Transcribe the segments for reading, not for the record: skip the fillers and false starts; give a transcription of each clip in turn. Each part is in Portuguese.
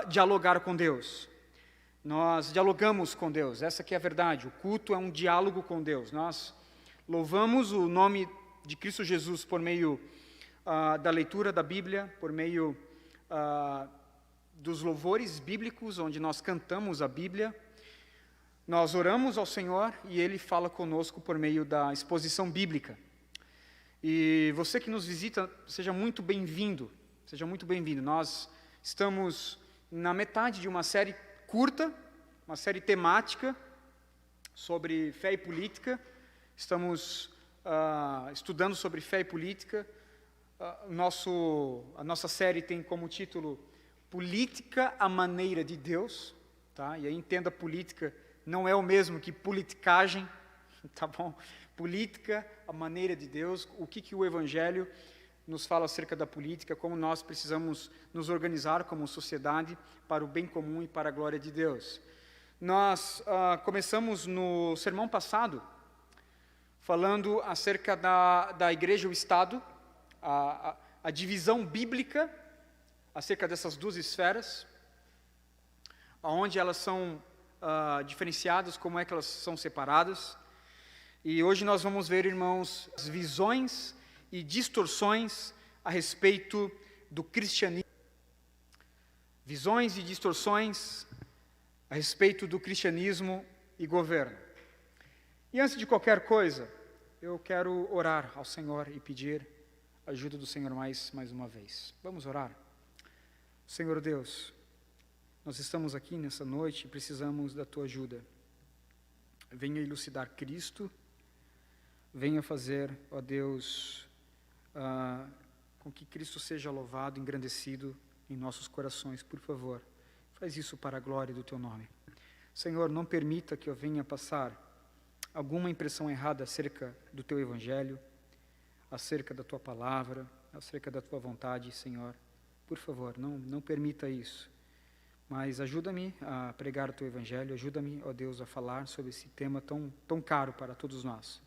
dialogar com Deus. Nós dialogamos com Deus, essa que é a verdade. O culto é um diálogo com Deus. Nós louvamos o nome de Cristo Jesus por meio da leitura da Bíblia, por meio dos louvores bíblicos, onde nós cantamos a Bíblia. Nós oramos ao Senhor e Ele fala conosco por meio da exposição bíblica. E você que nos visita, seja muito bem-vindo. Seja muito bem-vindo. Nós estamos na metade de uma série curta, uma série temática sobre fé e política. Estamos estudando sobre fé e política. A nossa série tem como título Política à Maneira de Deus. Tá? E aí entenda, política não é o mesmo que politicagem, tá bom? Política à maneira de Deus. O que o Evangelho nos fala acerca da política, como nós precisamos nos organizar como sociedade para o bem comum e para a glória de Deus. Nós começamos no sermão passado falando acerca da igreja e o Estado, a divisão bíblica acerca dessas duas esferas, onde elas são diferenciadas, como é que elas são separadas. E hoje nós vamos ver, irmãos, as visões e distorções a respeito do cristianismo. Visões e distorções a respeito do cristianismo e governo. E antes de qualquer coisa, eu quero orar ao Senhor e pedir a ajuda do Senhor mais uma vez. Vamos orar? Senhor Deus, nós estamos aqui nessa noite e precisamos da Tua ajuda. Venha elucidar Cristo, venha fazer, ó Deus, com que Cristo seja louvado, engrandecido em nossos corações, por favor. Faz isso para a glória do Teu nome. Senhor, não permita que eu venha passar alguma impressão errada acerca do Teu Evangelho, acerca da Tua palavra, acerca da Tua vontade, Senhor. Por favor, não permita isso. Mas ajuda-me a pregar o Teu Evangelho, ajuda-me, ó Deus, a falar sobre esse tema tão caro para todos nós.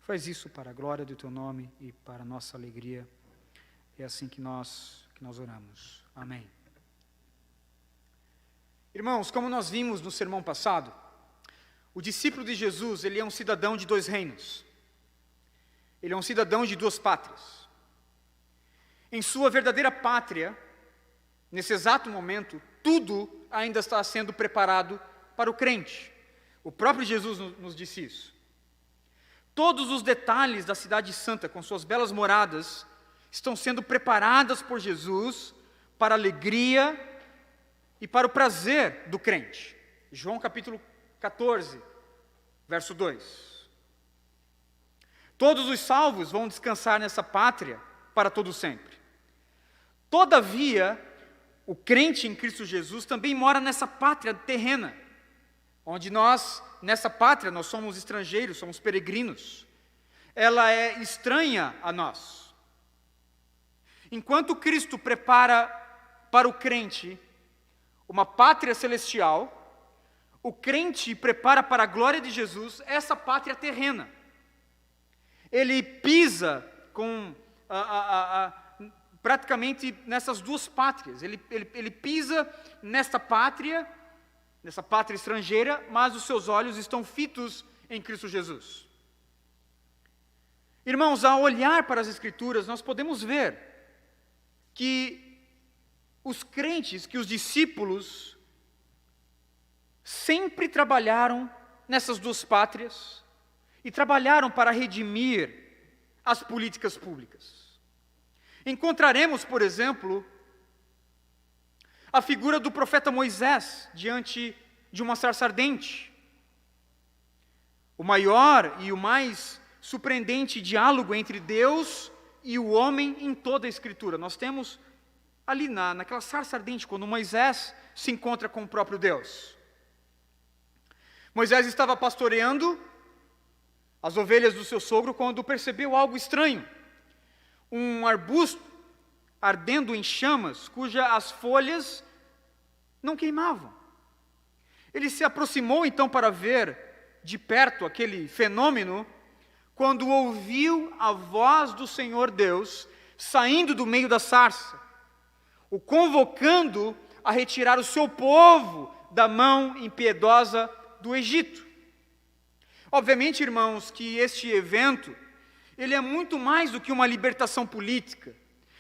Faz isso para a glória do Teu nome e para a nossa alegria. É assim que nós oramos. Amém. Irmãos, como nós vimos no sermão passado, o discípulo de Jesus, ele é um cidadão de dois reinos. Ele é um cidadão de duas pátrias. Em sua verdadeira pátria, nesse exato momento, tudo ainda está sendo preparado para o crente. O próprio Jesus nos disse isso. Todos os detalhes da cidade santa, com suas belas moradas, estão sendo preparadas por Jesus para a alegria e para o prazer do crente. João capítulo 14, verso 2. Todos os salvos vão descansar nessa pátria para todo sempre. Todavia, o crente em Cristo Jesus também mora nessa pátria terrena, onde nessa pátria, nós somos estrangeiros, somos peregrinos. Ela é estranha a nós. Enquanto Cristo prepara para o crente uma pátria celestial, o crente prepara para a glória de Jesus essa pátria terrena. Ele pisa praticamente nessas duas pátrias. Ele pisa nessa pátria estrangeira, mas os seus olhos estão fitos em Cristo Jesus. Irmãos, ao olhar para as Escrituras, nós podemos ver que os crentes, que os discípulos, sempre trabalharam nessas duas pátrias e trabalharam para redimir as políticas públicas. Encontraremos, por exemplo, a figura do profeta Moisés diante de uma sarça ardente. O maior e o mais surpreendente diálogo entre Deus e o homem em toda a Escritura. Nós temos ali naquela sarça ardente, quando Moisés se encontra com o próprio Deus. Moisés estava pastoreando as ovelhas do seu sogro quando percebeu algo estranho. Um arbusto ardendo em chamas, cujas folhas não queimavam. Ele se aproximou então para ver de perto aquele fenômeno, quando ouviu a voz do Senhor Deus saindo do meio da sarça. o convocando a retirar o seu povo da mão impiedosa do Egito. Obviamente, irmãos, que este evento, ele é muito mais do que uma libertação política,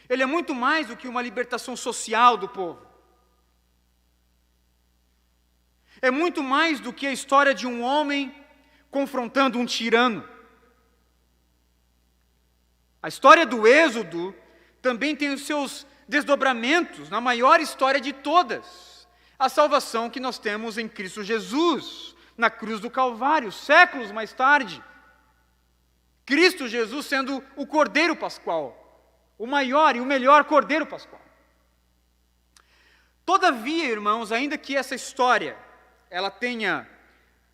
ele é muito mais do que uma libertação social do povo. É muito mais do que a história de um homem confrontando um tirano. A história do Êxodo também tem os seus desdobramentos na maior história de todas, a salvação que nós temos em Cristo Jesus, na cruz do Calvário, séculos mais tarde. Cristo Jesus sendo o Cordeiro Pascual, o maior e o melhor Cordeiro Pascual. Todavia, irmãos, ainda que essa história ela tenha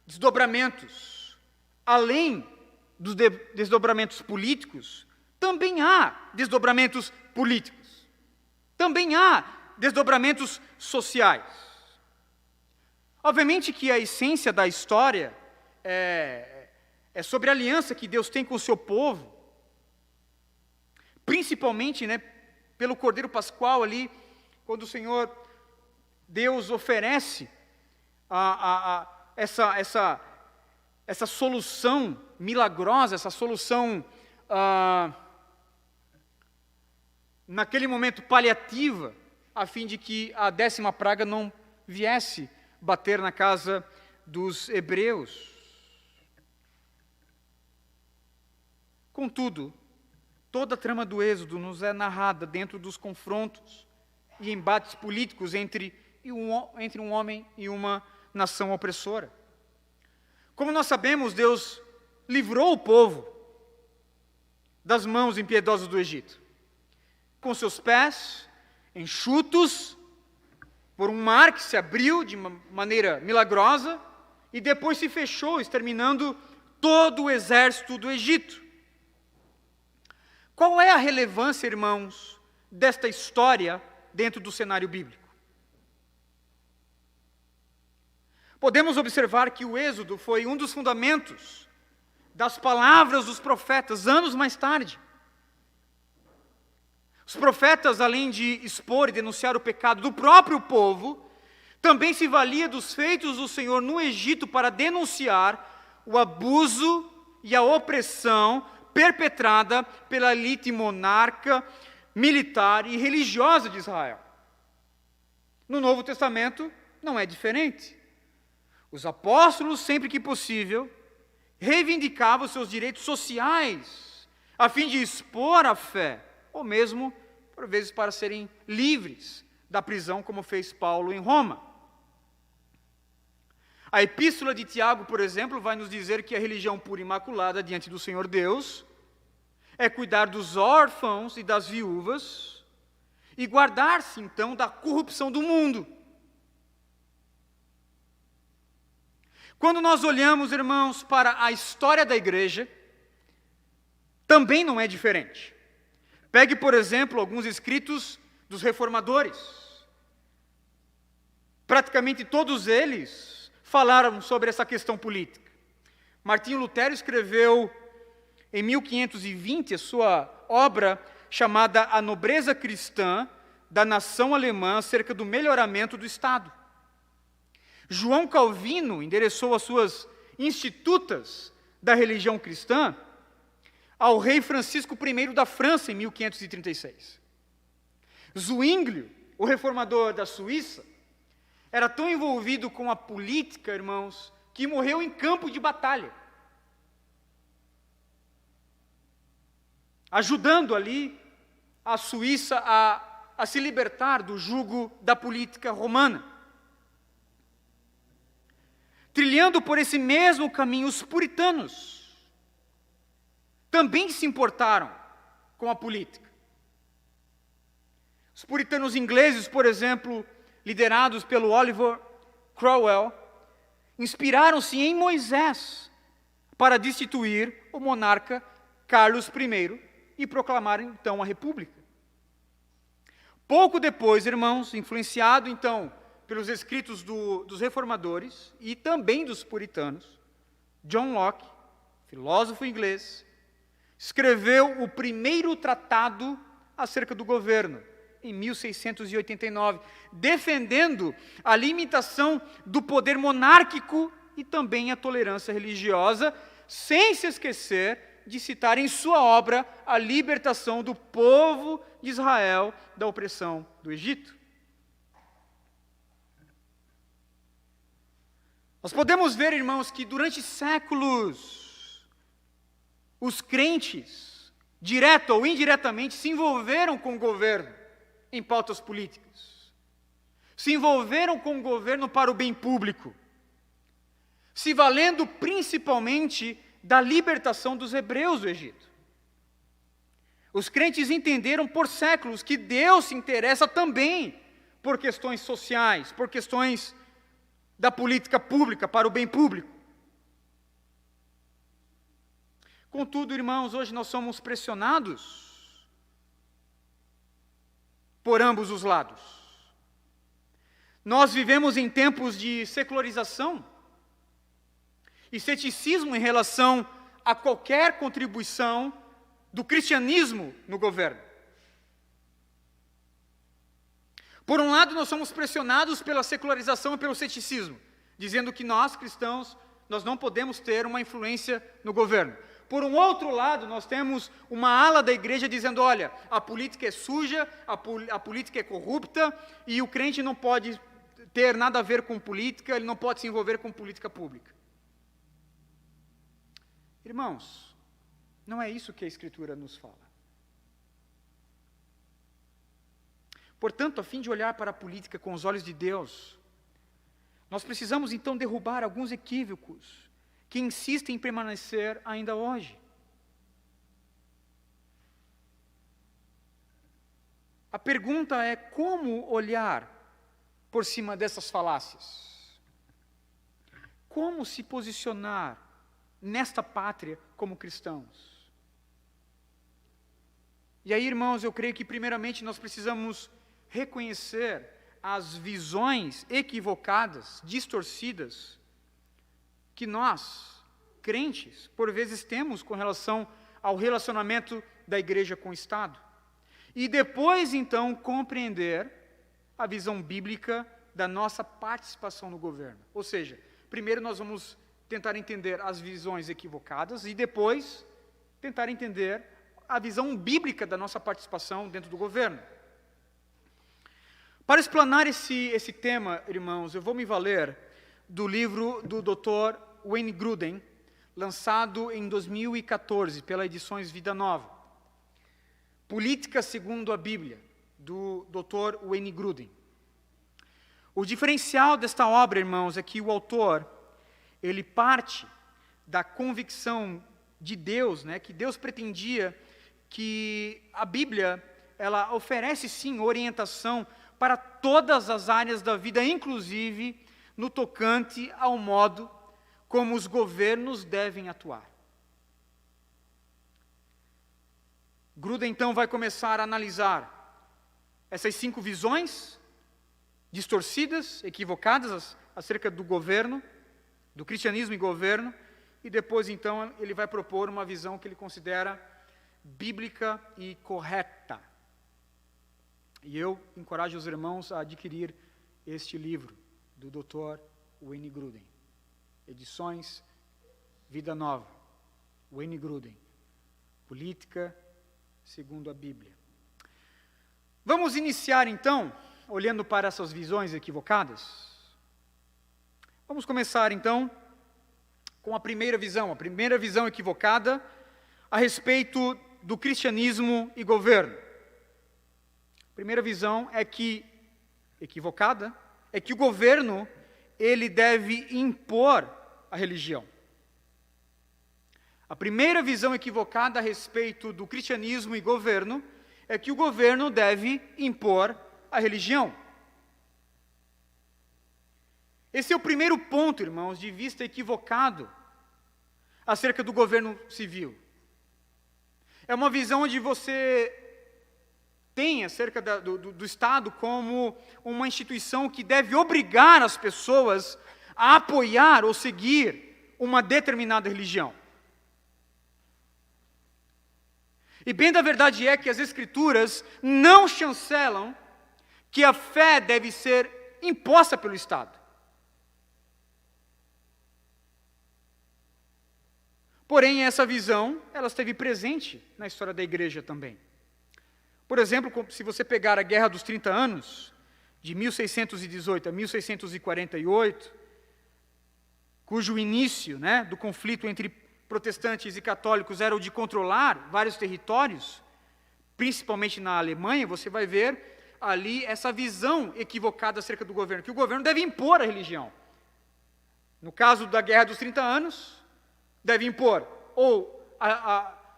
desdobramentos além dos desdobramentos políticos, também há desdobramentos políticos. Também há desdobramentos sociais. Obviamente que a essência da história é sobre a aliança que Deus tem com o seu povo, principalmente, pelo Cordeiro Pascual ali, quando o Senhor Deus oferece essa solução milagrosa, essa solução naquele momento paliativa, a fim de que a 10ª praga não viesse bater na casa dos hebreus. Contudo, toda a trama do Êxodo nos é narrada dentro dos confrontos e embates políticos entre um homem e uma nação opressora. Como nós sabemos, Deus livrou o povo das mãos impiedosas do Egito, com seus pés enxutos por um mar que se abriu de uma maneira milagrosa e depois se fechou, exterminando todo o exército do Egito. Qual é a relevância, irmãos, desta história dentro do cenário bíblico? Podemos observar que o Êxodo foi um dos fundamentos das palavras dos profetas, anos mais tarde. Os profetas, além de expor e denunciar o pecado do próprio povo, também se valia dos feitos do Senhor no Egito para denunciar o abuso e a opressão perpetrada pela elite monarca, militar e religiosa de Israel. No Novo Testamento não é diferente. Os apóstolos, sempre que possível, reivindicavam seus direitos sociais, a fim de expor a fé, ou mesmo, por vezes, para serem livres da prisão, como fez Paulo em Roma. A epístola de Tiago, por exemplo, vai nos dizer que a religião pura e imaculada diante do Senhor Deus é cuidar dos órfãos e das viúvas e guardar-se, então, da corrupção do mundo. Quando nós olhamos, irmãos, para a história da igreja, também não é diferente. Pegue, por exemplo, alguns escritos dos reformadores. Praticamente todos eles falaram sobre essa questão política. Martinho Lutero escreveu em 1520 a sua obra chamada A Nobreza Cristã da Nação Alemã acerca do melhoramento do Estado. João Calvino endereçou as suas institutas da religião cristã ao rei Francisco I da França, em 1536. Zwinglio, o reformador da Suíça, era tão envolvido com a política, irmãos, que morreu em campo de batalha, ajudando ali a Suíça a se libertar do jugo da política romana. Trilhando por esse mesmo caminho, os puritanos também se importaram com a política. Os puritanos ingleses, por exemplo, liderados pelo Oliver Cromwell, inspiraram-se em Moisés para destituir o monarca Carlos I e proclamar então a República. Pouco depois, irmãos, influenciado então pelos escritos dos reformadores e também dos puritanos, John Locke, filósofo inglês, escreveu o primeiro tratado acerca do governo, em 1689, defendendo a limitação do poder monárquico e também a tolerância religiosa, sem se esquecer de citar em sua obra a libertação do povo de Israel da opressão do Egito. Nós podemos ver, irmãos, que durante séculos, os crentes, direto ou indiretamente, se envolveram com o governo em pautas políticas. Se envolveram com o governo para o bem público, se valendo principalmente da libertação dos hebreus do Egito. Os crentes entenderam por séculos que Deus se interessa também por questões sociais, por questões da política pública, para o bem público. Contudo, irmãos, hoje nós somos pressionados por ambos os lados. Nós vivemos em tempos de secularização e ceticismo em relação a qualquer contribuição do cristianismo no governo. Por um lado, nós somos pressionados pela secularização e pelo ceticismo, dizendo que nós, cristãos, nós não podemos ter uma influência no governo. Por um outro lado, nós temos uma ala da igreja dizendo, olha, a política é suja, a política é corrupta, e o crente não pode ter nada a ver com política, ele não pode se envolver com política pública. Irmãos, não é isso que a Escritura nos fala. Portanto, a fim de olhar para a política com os olhos de Deus, nós precisamos então derrubar alguns equívocos que insistem em permanecer ainda hoje. A pergunta é como olhar por cima dessas falácias? Como se posicionar nesta pátria como cristãos? E aí, irmãos, eu creio que primeiramente nós precisamos reconhecer as visões equivocadas, distorcidas, que nós, crentes, por vezes temos com relação ao relacionamento da igreja com o Estado. E depois, então, compreender a visão bíblica da nossa participação no governo. Ou seja, primeiro nós vamos tentar entender as visões equivocadas e depois tentar entender a visão bíblica da nossa participação dentro do governo. Para explanar esse tema, irmãos, eu vou me valer do livro do Dr. Wayne Grudem, lançado em 2014 pela Edições Vida Nova. Política segundo a Bíblia, do Dr. Wayne Grudem. O diferencial desta obra, irmãos, é que o autor, ele parte da convicção de Deus, que Deus pretendia que a Bíblia, ela oferece sim orientação para todas as áreas da vida, inclusive no tocante ao modo como os governos devem atuar. Grudem, então, vai começar a analisar essas 5 visões distorcidas, equivocadas acerca do governo, do cristianismo e governo, e depois, então, ele vai propor uma visão que ele considera bíblica e correta. E eu encorajo os irmãos a adquirir este livro do Dr. Wayne Grudem. Edições Vida Nova, Wayne Grudem. Política segundo a Bíblia. Vamos iniciar então, olhando para essas visões equivocadas. Vamos começar então com a primeira visão equivocada a respeito do cristianismo e governo. A primeira visão equivocada, é que o governo, ele deve impor a religião. A primeira visão equivocada a respeito do cristianismo e governo é que o governo deve impor a religião. Esse é o primeiro ponto, irmãos, de vista equivocado acerca do governo civil. É uma visão onde você tem acerca do Estado como uma instituição que deve obrigar as pessoas a apoiar ou seguir uma determinada religião. E bem da verdade é que as Escrituras não chancelam que a fé deve ser imposta pelo Estado. Porém, essa visão, ela esteve presente na história da igreja também. Por exemplo, se você pegar a Guerra dos 30 Anos, de 1618 a 1648, cujo início, do conflito entre protestantes e católicos era o de controlar vários territórios, principalmente na Alemanha, você vai ver ali essa visão equivocada acerca do governo, que o governo deve impor a religião. No caso da Guerra dos 30 Anos, deve impor ou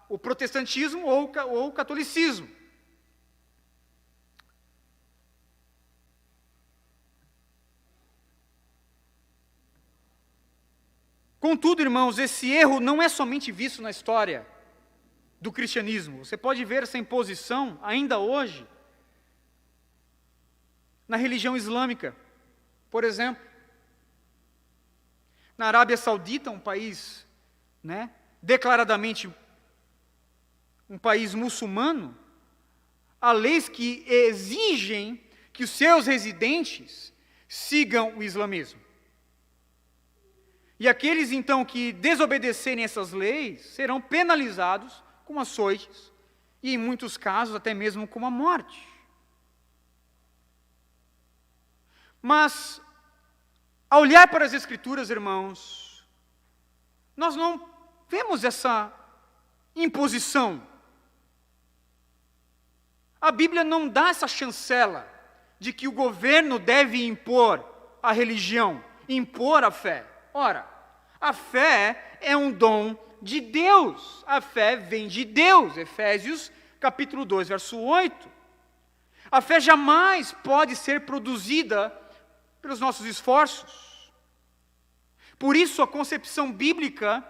o protestantismo ou o catolicismo. Contudo, irmãos, esse erro não é somente visto na história do cristianismo. Você pode ver essa imposição ainda hoje na religião islâmica. Por exemplo, na Arábia Saudita, um país, declaradamente um país muçulmano, há leis que exigem que os seus residentes sigam o islamismo. E aqueles, então, que desobedecerem essas leis serão penalizados com açoites e, em muitos casos, até mesmo com a morte. Mas, ao olhar para as Escrituras, irmãos, nós não vemos essa imposição. A Bíblia não dá essa chancela de que o governo deve impor a religião, impor a fé. Ora, a fé é um dom de Deus. A fé vem de Deus. Efésios capítulo 2, verso 8. A fé jamais pode ser produzida pelos nossos esforços. Por isso, a concepção bíblica,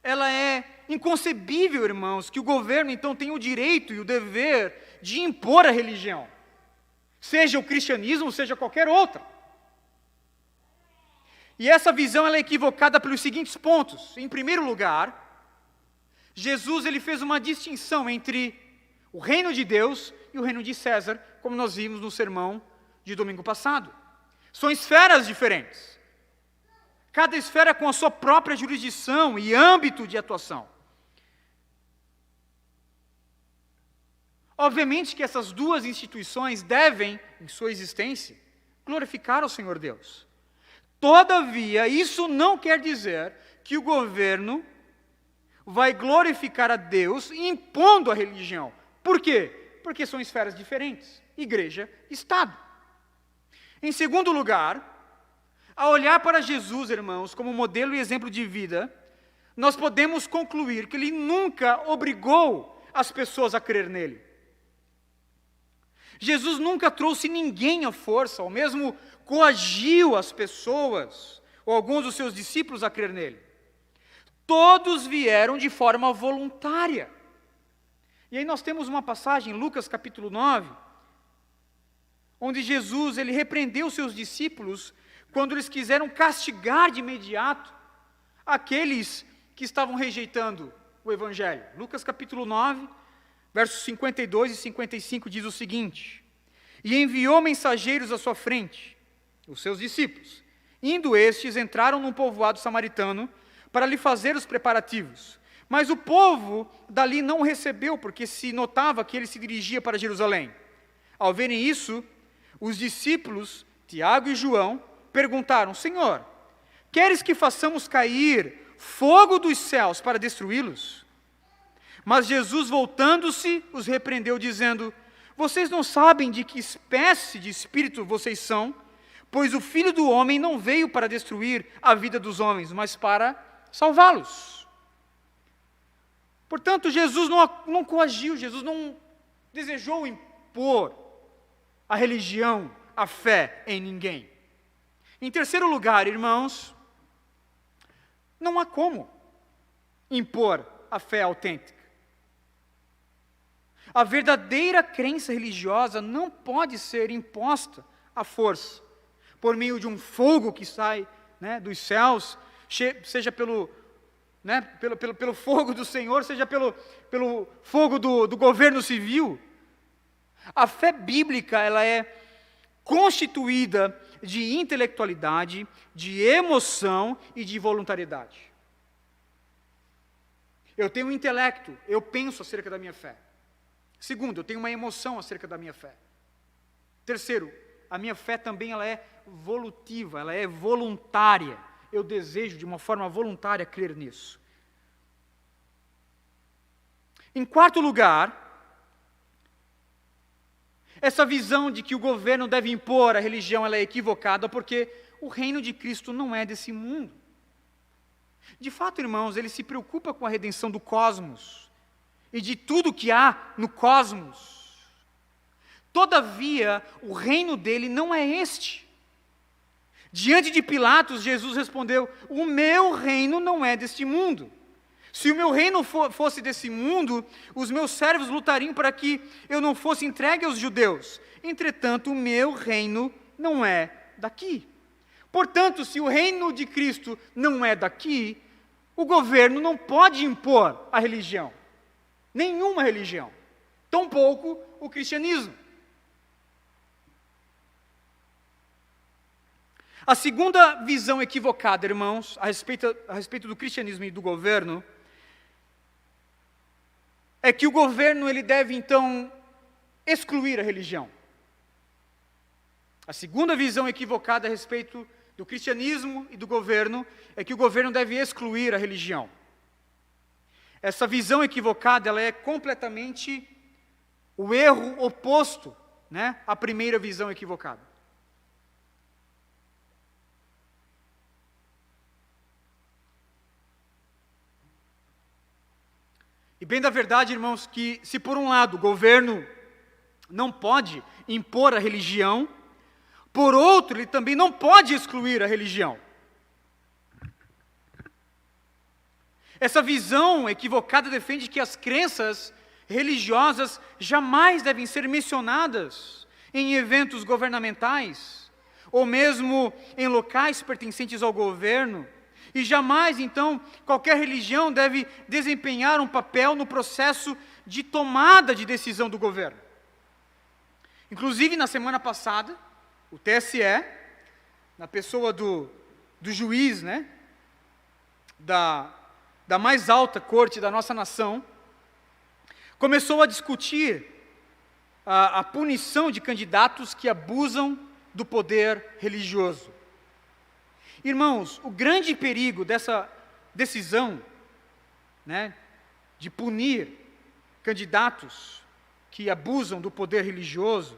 ela é inconcebível, irmãos, que o governo, então, tenha o direito e o dever de impor a religião. Seja o cristianismo, seja qualquer outra. E essa visão ela é equivocada pelos seguintes pontos. Em primeiro lugar, Jesus ele fez uma distinção entre o reino de Deus e o reino de César, como nós vimos no sermão de domingo passado. São esferas diferentes. Cada esfera com a sua própria jurisdição e âmbito de atuação. Obviamente que essas duas instituições devem, em sua existência, glorificar ao Senhor Deus. Todavia, isso não quer dizer que o governo vai glorificar a Deus impondo a religião. Por quê? Porque são esferas diferentes. Igreja, Estado. Em segundo lugar, ao olhar para Jesus, irmãos, como modelo e exemplo de vida, nós podemos concluir que ele nunca obrigou as pessoas a crer nele. Jesus nunca trouxe ninguém à força, ou mesmo coagiu as pessoas, ou alguns dos seus discípulos a crer nele. Todos vieram de forma voluntária. E aí nós temos uma passagem, Lucas capítulo 9, onde Jesus ele repreendeu os seus discípulos quando eles quiseram castigar de imediato aqueles que estavam rejeitando o Evangelho. Lucas capítulo 9, versos 52 e 55 diz o seguinte: E enviou mensageiros à sua frente, os seus discípulos. Indo estes, entraram num povoado samaritano para lhe fazer os preparativos. Mas o povo dali não o recebeu, porque se notava que ele se dirigia para Jerusalém. Ao verem isso, os discípulos, Tiago e João, perguntaram: Senhor, queres que façamos cair fogo dos céus para destruí-los? Mas Jesus, voltando-se, os repreendeu, dizendo: Vocês não sabem de que espécie de espírito vocês são? Pois o Filho do Homem não veio para destruir a vida dos homens, mas para salvá-los. Portanto, Jesus não coagiu, Jesus não desejou impor a religião, a fé em ninguém. Em terceiro lugar, irmãos, não há como impor a fé autêntica. A verdadeira crença religiosa não pode ser imposta à força, por meio de um fogo que sai dos céus, seja pelo né, pelo fogo do Senhor, seja pelo fogo do governo civil. A fé bíblica, ela é constituída de intelectualidade, de emoção e de voluntariedade. Eu tenho um intelecto, eu penso acerca da minha fé. Segundo, eu tenho uma emoção acerca da minha fé. Terceiro, a minha fé também ela é volutiva, ela é voluntária. Eu desejo de uma forma voluntária crer nisso. Em quarto lugar, essa visão de que o governo deve impor a religião ela é equivocada porque o reino de Cristo não é desse mundo. De fato, irmãos, ele se preocupa com a redenção do cosmos e de tudo que há no cosmos. Todavia, o reino dele não é este. Diante de Pilatos, Jesus respondeu: o meu reino não é deste mundo. Se o meu reino fosse desse mundo, os meus servos lutariam para que eu não fosse entregue aos judeus. Entretanto, o meu reino não é daqui. Portanto, se o reino de Cristo não é daqui, o governo não pode impor a religião. Nenhuma religião. Tampouco o cristianismo. A segunda visão equivocada, irmãos, a respeito do cristianismo e do governo, é que o governo ele deve, então, excluir a religião. A segunda visão equivocada a respeito do cristianismo e do governo é que o governo deve excluir a religião. Essa visão equivocada ela é completamente o erro oposto, né, à primeira visão equivocada. E bem da verdade, irmãos, que se por um lado o governo não pode impor a religião, por outro ele também não pode excluir a religião. Essa visão equivocada defende que as crenças religiosas jamais devem ser mencionadas em eventos governamentais, ou mesmo em locais pertencentes ao governo, e jamais, então, qualquer religião deve desempenhar um papel no processo de tomada de decisão do governo. Inclusive, na semana passada, o TSE, na pessoa do juiz, né, da mais alta corte da nossa nação, começou a discutir a punição de candidatos que abusam do poder religioso. Irmãos, o grande perigo dessa decisão, né, de punir candidatos que abusam do poder religioso,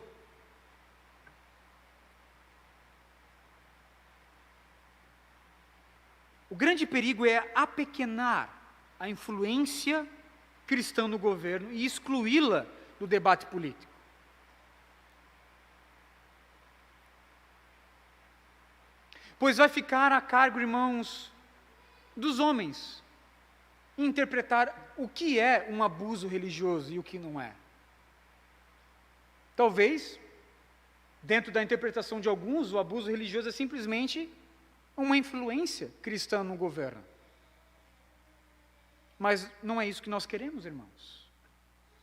o grande perigo é apequenar a influência cristã no governo e excluí-la do debate político. Pois vai ficar a cargo, irmãos, dos homens interpretar o que é um abuso religioso e o que não é. Talvez, dentro da interpretação de alguns, o abuso religioso é simplesmente uma influência cristã no governo. Mas não é isso que nós queremos, irmãos.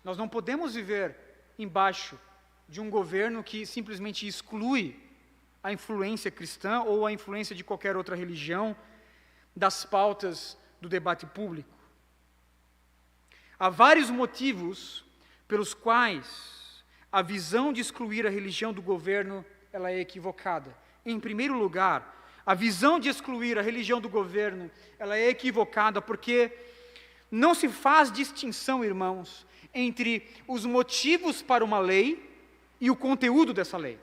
Nós não podemos viver embaixo de um governo que simplesmente exclui a influência cristã ou a influência de qualquer outra religião das pautas do debate público. Há vários motivos pelos quais a visão de excluir a religião do governo ela é equivocada. Em primeiro lugar, a visão de excluir a religião do governo ela é equivocada porque não se faz distinção, irmãos, entre os motivos para uma lei e o conteúdo dessa lei.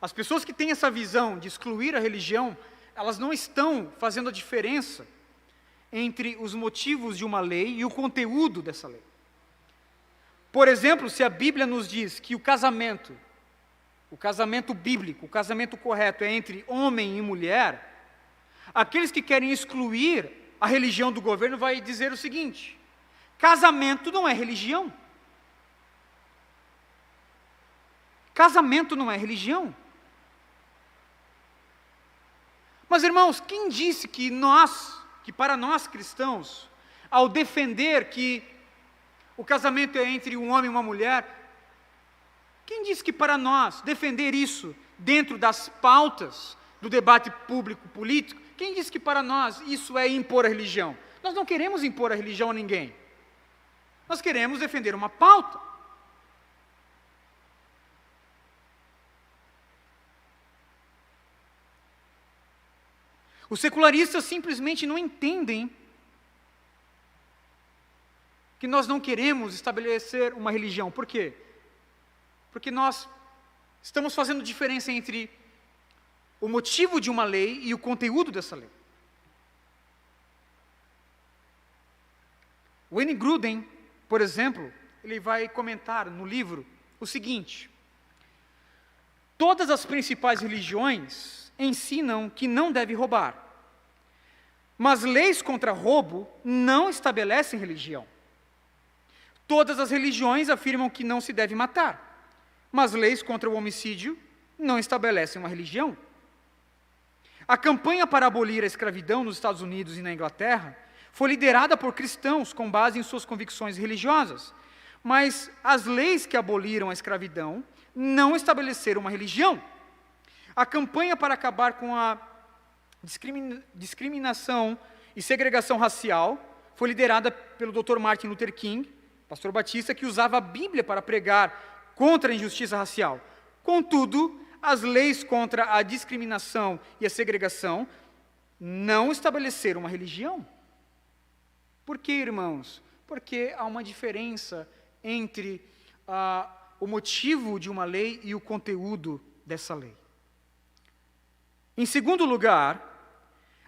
As pessoas que têm essa visão de excluir a religião, elas não estão fazendo a diferença entre os motivos de uma lei e o conteúdo dessa lei. Por exemplo, se a Bíblia nos diz que o casamento bíblico, o casamento correto é entre homem e mulher, aqueles que querem excluir a religião do governo vai dizer o seguinte: casamento não é religião. Casamento não é religião. Mas, irmãos, quem disse que para nós cristãos, ao defender que o casamento é entre um homem e uma mulher, quem disse que para nós defender isso dentro das pautas do debate público político, quem disse que para nós isso é impor a religião? Nós não queremos impor a religião a ninguém. Nós queremos defender uma pauta. Os secularistas simplesmente não entendem que nós não queremos estabelecer uma religião. Por quê? Porque nós estamos fazendo diferença entre o motivo de uma lei e o conteúdo dessa lei. Wayne Grudem, por exemplo, ele vai comentar no livro o seguinte: todas as principais religiões ensinam que não deve roubar, mas leis contra roubo não estabelecem religião. Todas as religiões afirmam que não se deve matar, mas leis contra o homicídio não estabelecem uma religião. A campanha para abolir a escravidão nos Estados Unidos e na Inglaterra foi liderada por cristãos com base em suas convicções religiosas, mas as leis que aboliram a escravidão não estabeleceram uma religião. A campanha para acabar com a discriminação e segregação racial foi liderada pelo Dr. Martin Luther King, pastor batista, que usava a Bíblia para pregar contra a injustiça racial. Contudo, as leis contra a discriminação e a segregação não estabeleceram uma religião. Por quê, irmãos? Porque há uma diferença entre o motivo de uma lei e o conteúdo dessa lei. Em segundo lugar,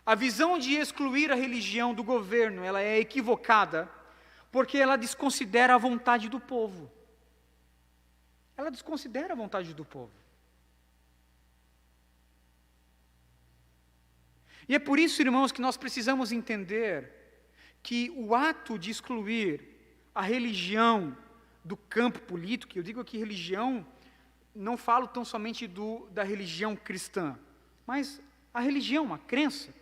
a visão de excluir a religião do governo, ela é equivocada, porque ela desconsidera a vontade do povo. Ela desconsidera a vontade do povo. E é por isso, irmãos, que nós precisamos entender que o ato de excluir a religião do campo político, eu digo aqui religião, não falo tão somente da religião cristã, mas a religião, a crença.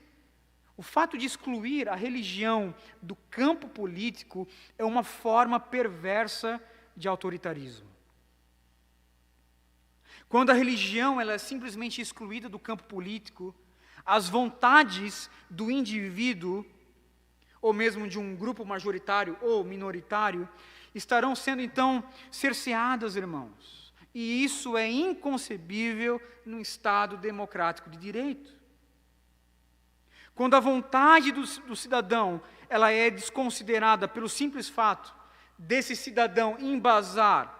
O fato de excluir a religião do campo político é uma forma perversa de autoritarismo. Quando a religião ela é simplesmente excluída do campo político, as vontades do indivíduo, ou mesmo de um grupo majoritário ou minoritário, estarão sendo então cerceadas, irmãos. E isso é inconcebível num Estado democrático de direito. Quando a vontade do cidadão ela é desconsiderada pelo simples fato desse cidadão embasar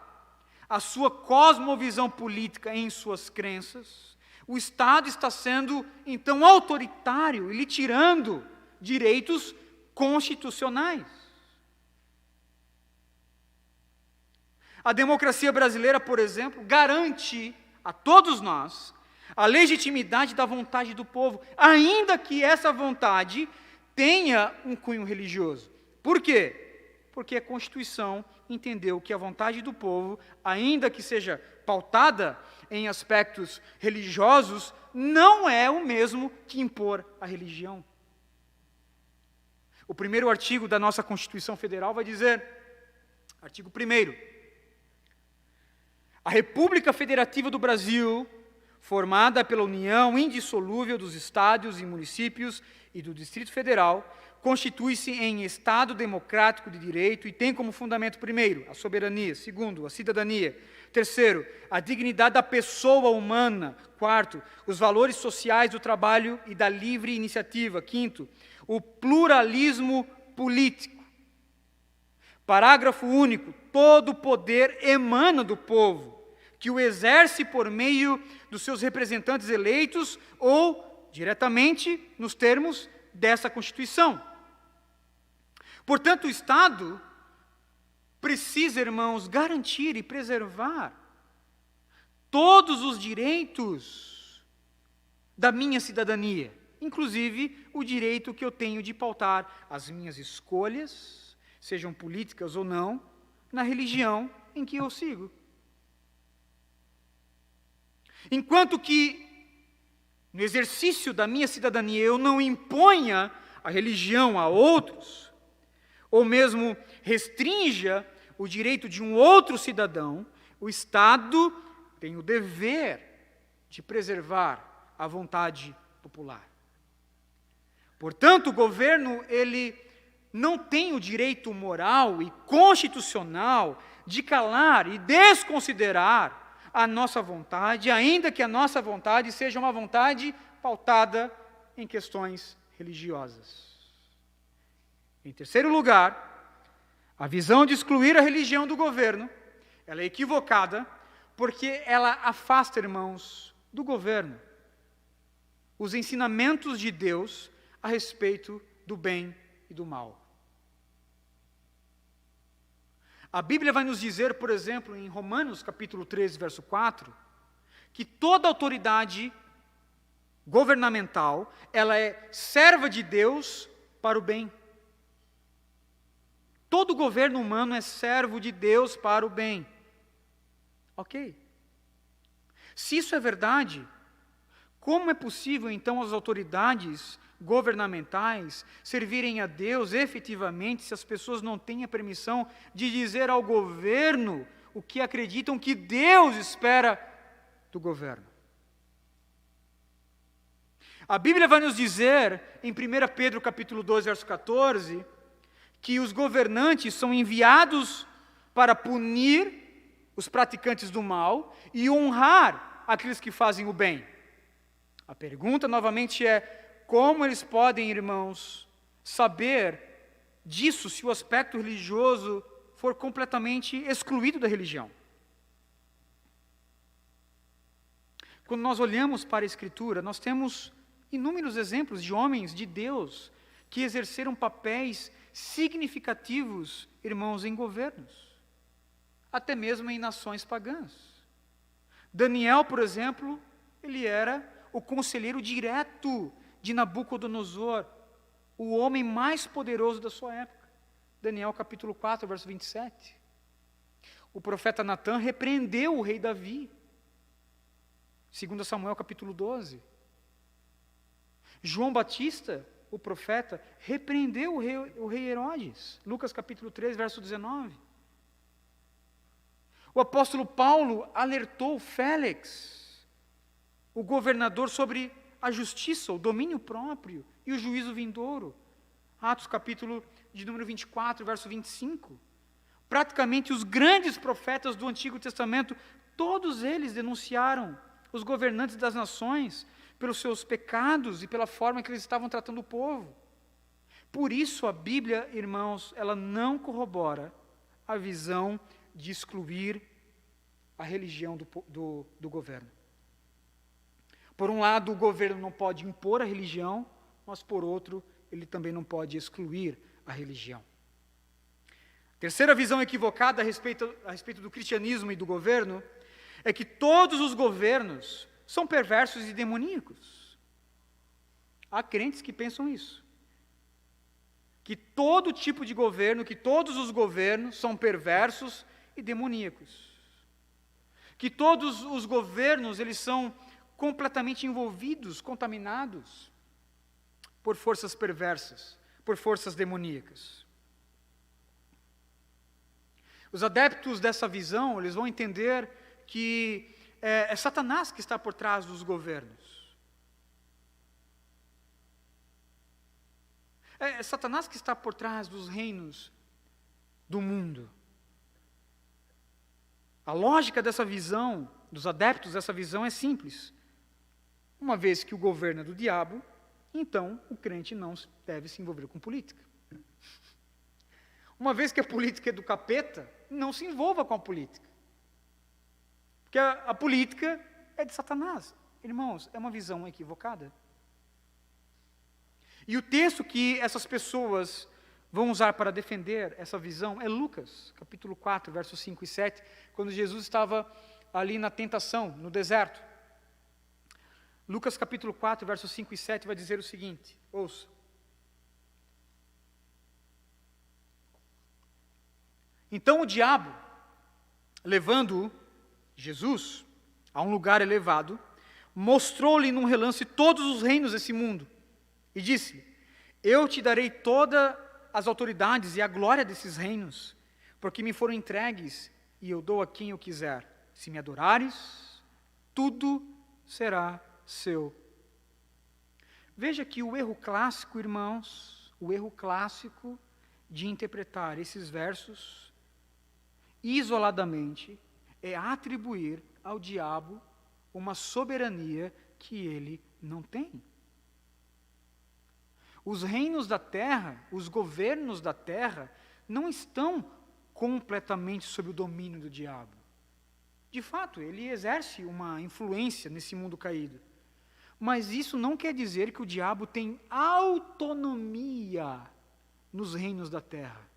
a sua cosmovisão política em suas crenças, o Estado está sendo, então, autoritário e lhe tirando direitos constitucionais. A democracia brasileira, por exemplo, garante a todos nós a legitimidade da vontade do povo, ainda que essa vontade tenha um cunho religioso. Por quê? Porque a Constituição entendeu que a vontade do povo, ainda que seja pautada em aspectos religiosos, não é o mesmo que impor a religião. O primeiro artigo da nossa Constituição Federal vai dizer, artigo 1º, a República Federativa do Brasil, formada pela união indissolúvel dos estados e municípios e do Distrito Federal, constitui-se em Estado democrático de direito e tem como fundamento, primeiro, a soberania, segundo, a cidadania, terceiro, a dignidade da pessoa humana, quarto, os valores sociais do trabalho e da livre iniciativa, quinto, o pluralismo político. Parágrafo único, todo poder emana do povo, que o exerce por meio dos seus representantes eleitos ou diretamente nos termos dessa Constituição. Portanto, o Estado precisa, irmãos, garantir e preservar todos os direitos da minha cidadania, inclusive o direito que eu tenho de pautar as minhas escolhas, sejam políticas ou não, na religião em que eu sigo. Enquanto que no exercício da minha cidadania, eu não imponha a religião a outros, ou mesmo restrinja o direito de um outro cidadão, o Estado tem o dever de preservar a vontade popular. Portanto, o governo, ele não tem o direito moral e constitucional de calar e desconsiderar a nossa vontade, ainda que a nossa vontade seja uma vontade pautada em questões religiosas. Em terceiro lugar, a visão de excluir a religião do governo, ela é equivocada, porque ela afasta, irmãos, do governo os ensinamentos de Deus a respeito do bem e do mal. A Bíblia vai nos dizer, por exemplo, em Romanos capítulo 13, verso 4, que toda autoridade governamental, ela é serva de Deus para o bem. Todo governo humano é servo de Deus para o bem. Ok. Se isso é verdade, como é possível então as autoridades governamentais servirem a Deus efetivamente se as pessoas não têm a permissão de dizer ao governo o que acreditam que Deus espera do governo? A Bíblia vai nos dizer, em 1 Pedro capítulo 2, verso 14, que os governantes são enviados para punir os praticantes do mal e honrar aqueles que fazem o bem. A pergunta novamente é: como eles podem, irmãos, saber disso se o aspecto religioso for completamente excluído da religião? Quando nós olhamos para a Escritura, nós temos inúmeros exemplos de homens de Deus que exerceram papéis significativos, irmãos, em governos, até mesmo em nações pagãs. Daniel, por exemplo, ele era o conselheiro direto de Nabucodonosor, o homem mais poderoso da sua época. Daniel capítulo 4, verso 27. O profeta Natã repreendeu o rei Davi. 2 Samuel capítulo 12. João Batista, o profeta, repreendeu o rei Herodes. Lucas capítulo 3, verso 19. O apóstolo Paulo alertou Félix, o governador, sobre a justiça, o domínio próprio e o juízo vindouro. Atos capítulo de número 24, verso 25. Praticamente os grandes profetas do Antigo Testamento, todos eles denunciaram os governantes das nações pelos seus pecados e pela forma que eles estavam tratando o povo. Por isso a Bíblia, irmãos, ela não corrobora a visão de excluir a religião do governo. Por um lado, o governo não pode impor a religião, mas por outro, ele também não pode excluir a religião. Terceira visão equivocada a respeito do cristianismo e do governo é que todos os governos são perversos e demoníacos. Há crentes que pensam isso. Que todo tipo de governo, que todos os governos são perversos e demoníacos. Que todos os governos, eles são completamente envolvidos, contaminados por forças perversas, por forças demoníacas. Os adeptos dessa visão, eles vão entender que é Satanás que está por trás dos governos. É Satanás que está por trás dos reinos do mundo. A lógica dessa visão, dos adeptos dessa visão, é simples. Uma vez que o governo é do diabo, então o crente não deve se envolver com política. Uma vez que a política é do capeta, não se envolva com a política. Porque a política é de Satanás. Irmãos, é uma visão equivocada. E o texto que essas pessoas vão usar para defender essa visão é Lucas, capítulo 4, versos 5 e 7, quando Jesus estava ali na tentação, no deserto. Lucas capítulo 4, versos 5 e 7 vai dizer o seguinte, ouça. Então o diabo, levando Jesus a um lugar elevado, mostrou-lhe num relance todos os reinos desse mundo e disse: eu te darei todas as autoridades e a glória desses reinos, porque me foram entregues e eu dou a quem eu quiser. Se me adorares, tudo será seu. Veja que o erro clássico, irmãos, o erro clássico de interpretar esses versos isoladamente é atribuir ao diabo uma soberania que ele não tem. Os reinos da terra, os governos da terra, não estão completamente sob o domínio do diabo. De fato, ele exerce uma influência nesse mundo caído. Mas isso não quer dizer que o diabo tem autonomia nos reinos da terra.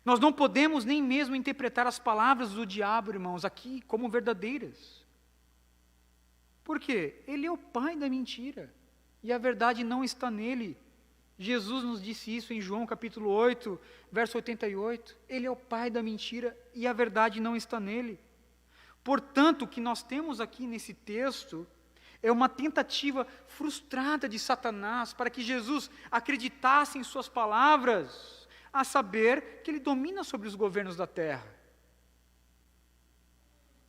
Nós não podemos nem mesmo interpretar as palavras do diabo, irmãos, aqui como verdadeiras. Por quê? Ele é o pai da mentira. E a verdade não está nele. Jesus nos disse isso em João capítulo 8, verso 88. Ele é o pai da mentira e a verdade não está nele. Portanto, o que nós temos aqui nesse texto é uma tentativa frustrada de Satanás para que Jesus acreditasse em suas palavras, a saber que ele domina sobre os governos da terra.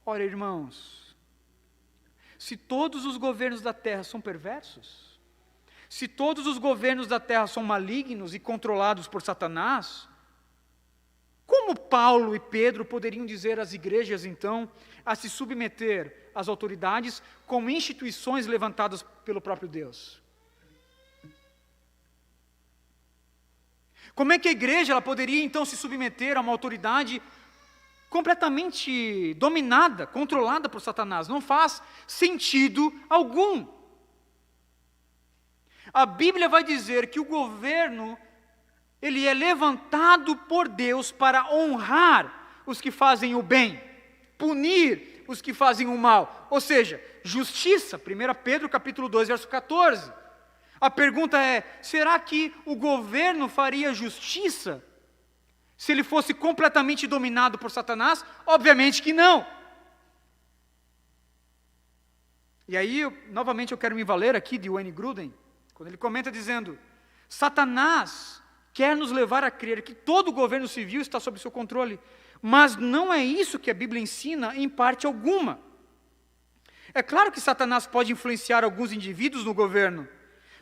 Ora, irmãos, se todos os governos da terra são perversos, se todos os governos da terra são malignos e controlados por Satanás, como Paulo e Pedro poderiam dizer às igrejas, então, a se submeter às autoridades como instituições levantadas pelo próprio Deus? Como é que a igreja ela poderia, então, se submeter a uma autoridade completamente dominada, controlada por Satanás? Não faz sentido algum. A Bíblia vai dizer que o governo, ele é levantado por Deus para honrar os que fazem o bem, punir os que fazem o mal, ou seja, justiça, 1 Pedro capítulo 2, verso 14. A pergunta é, será que o governo faria justiça se ele fosse completamente dominado por Satanás? Obviamente que não. E aí, novamente eu quero me valer aqui de Wayne Grudem, quando ele comenta dizendo, Satanás quer nos levar a crer que todo o governo civil está sob seu controle, mas não é isso que a Bíblia ensina em parte alguma. É claro que Satanás pode influenciar alguns indivíduos no governo,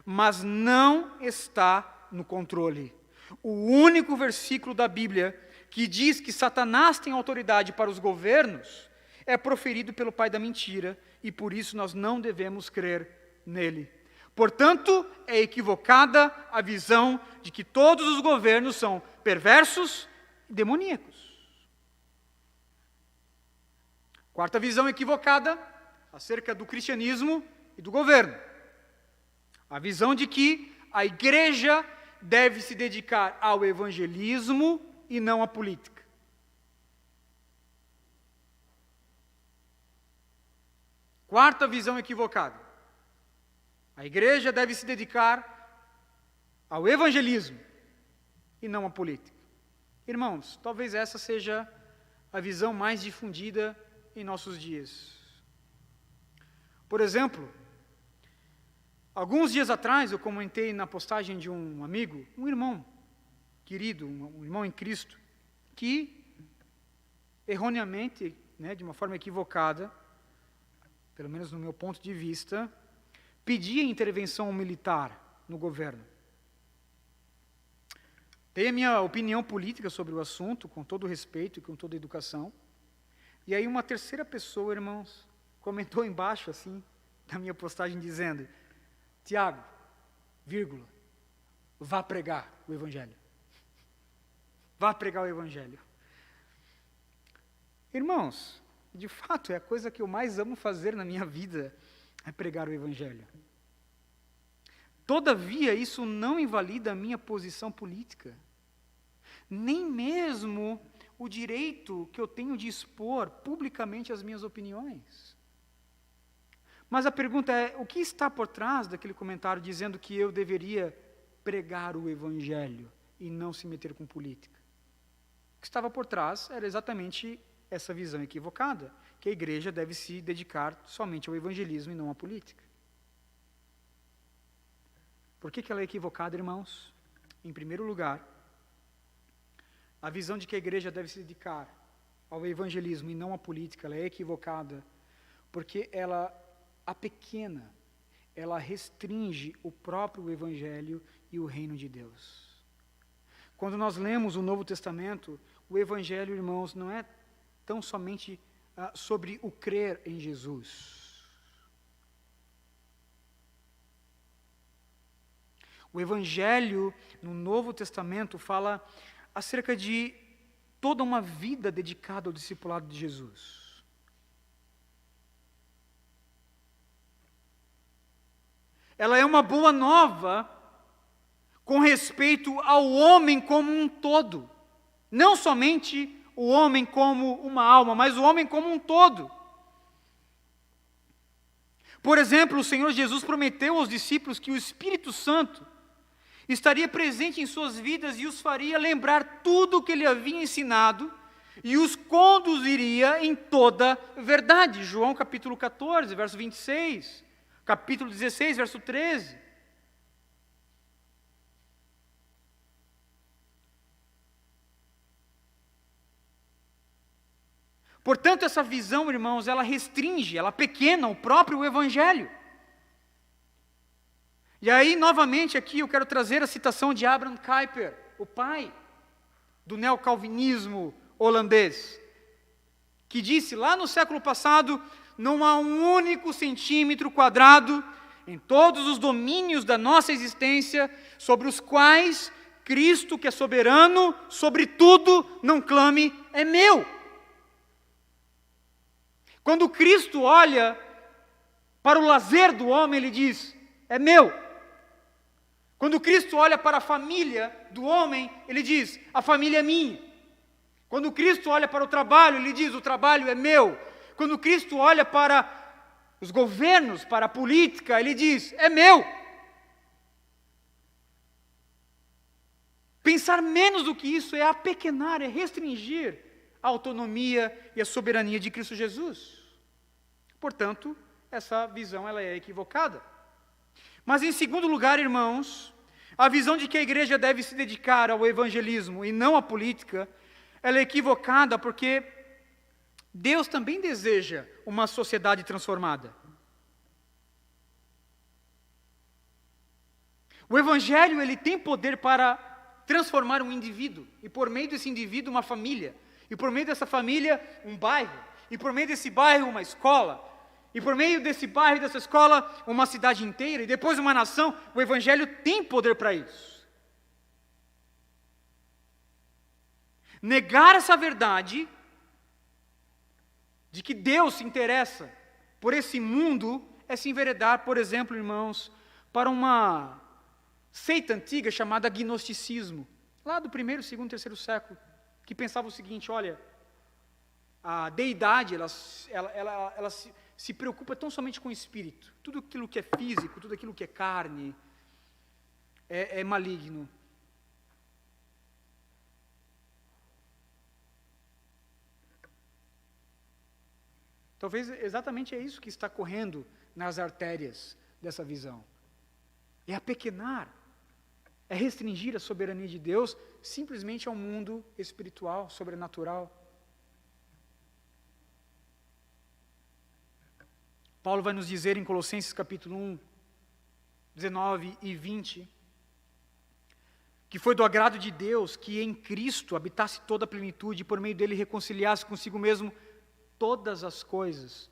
mas não está no controle. O único versículo da Bíblia que diz que Satanás tem autoridade para os governos é proferido pelo pai da mentira, e por isso nós não devemos crer nele. Portanto, é equivocada a visão de que todos os governos são perversos e demoníacos. Quarta visão equivocada acerca do cristianismo e do governo. A visão de que a igreja deve se dedicar ao evangelismo e não à política. Quarta visão equivocada. A igreja deve se dedicar ao evangelismo e não à política. Irmãos, talvez essa seja a visão mais difundida em nossos dias. Por exemplo, alguns dias atrás eu comentei na postagem de um amigo, um irmão querido, um irmão em Cristo, que erroneamente, de uma forma equivocada, pelo menos no meu ponto de vista, pedia intervenção militar no governo. Dei a minha opinião política sobre o assunto, com todo respeito e com toda educação. E aí uma terceira pessoa, irmãos, comentou embaixo, assim, da minha postagem, dizendo, Tiago, vírgula, vá pregar o Evangelho. Vá pregar o Evangelho. Irmãos, de fato, é a coisa que eu mais amo fazer na minha vida, é pregar o Evangelho. Todavia, isso não invalida a minha posição política, nem mesmo o direito que eu tenho de expor publicamente as minhas opiniões. Mas a pergunta é, o que está por trás daquele comentário dizendo que eu deveria pregar o Evangelho e não se meter com política? O que estava por trás era exatamente essa visão equivocada, que a igreja deve se dedicar somente ao evangelismo e não à política. Por que ela é equivocada, irmãos? Em primeiro lugar, a visão de que a igreja deve se dedicar ao evangelismo e não à política, ela é equivocada, porque ela apequena, ela restringe o próprio evangelho e o reino de Deus. Quando nós lemos o Novo Testamento, o evangelho, irmãos, não é tão somente sobre o crer em Jesus. O evangelho no Novo Testamento fala acerca de toda uma vida dedicada ao discipulado de Jesus. Ela é uma boa nova com respeito ao homem como um todo. Não somente o homem como uma alma, mas o homem como um todo. Por exemplo, o Senhor Jesus prometeu aos discípulos que o Espírito Santo estaria presente em suas vidas e os faria lembrar tudo o que ele havia ensinado e os conduziria em toda verdade. João capítulo 14, verso 26, capítulo 16, verso 13. Portanto, essa visão, irmãos, ela restringe, ela pequena o próprio evangelho. E aí, novamente, aqui eu quero trazer a citação de Abraham Kuyper, o pai do neocalvinismo holandês, que disse lá no século passado: não há um único centímetro quadrado em todos os domínios da nossa existência sobre os quais Cristo, que é soberano sobre tudo, não clame, é meu. Quando Cristo olha para o lazer do homem, ele diz, é meu. Quando Cristo olha para a família do homem, ele diz, a família é minha. Quando Cristo olha para o trabalho, ele diz, o trabalho é meu. Quando Cristo olha para os governos, para a política, ele diz, é meu. Pensar menos do que isso é apequenar, é restringir a autonomia e a soberania de Cristo Jesus. Portanto, essa visão ela é equivocada. Mas em segundo lugar, irmãos, a visão de que a igreja deve se dedicar ao evangelismo e não à política, ela é equivocada porque Deus também deseja uma sociedade transformada. O evangelho ele tem poder para transformar um indivíduo, e por meio desse indivíduo uma família, e por meio dessa família um bairro, e por meio desse bairro uma escola, e por meio desse bairro e dessa escola uma cidade inteira, e depois uma nação. O evangelho tem poder para isso. Negar essa verdade de que Deus se interessa por esse mundo é se enveredar, por exemplo, irmãos, para uma seita antiga chamada gnosticismo, lá do primeiro, segundo, terceiro século, que pensava o seguinte: olha, a deidade ela se preocupa tão somente com o espírito. Tudo aquilo que é físico, tudo aquilo que é carne é maligno. Talvez exatamente é isso que está correndo nas artérias dessa visão. É apequenar, é restringir a soberania de Deus simplesmente ao mundo espiritual, sobrenatural. Paulo vai nos dizer em Colossenses capítulo 1, 19 e 20, que foi do agrado de Deus que em Cristo habitasse toda a plenitude e por meio dele reconciliasse consigo mesmo todas as coisas,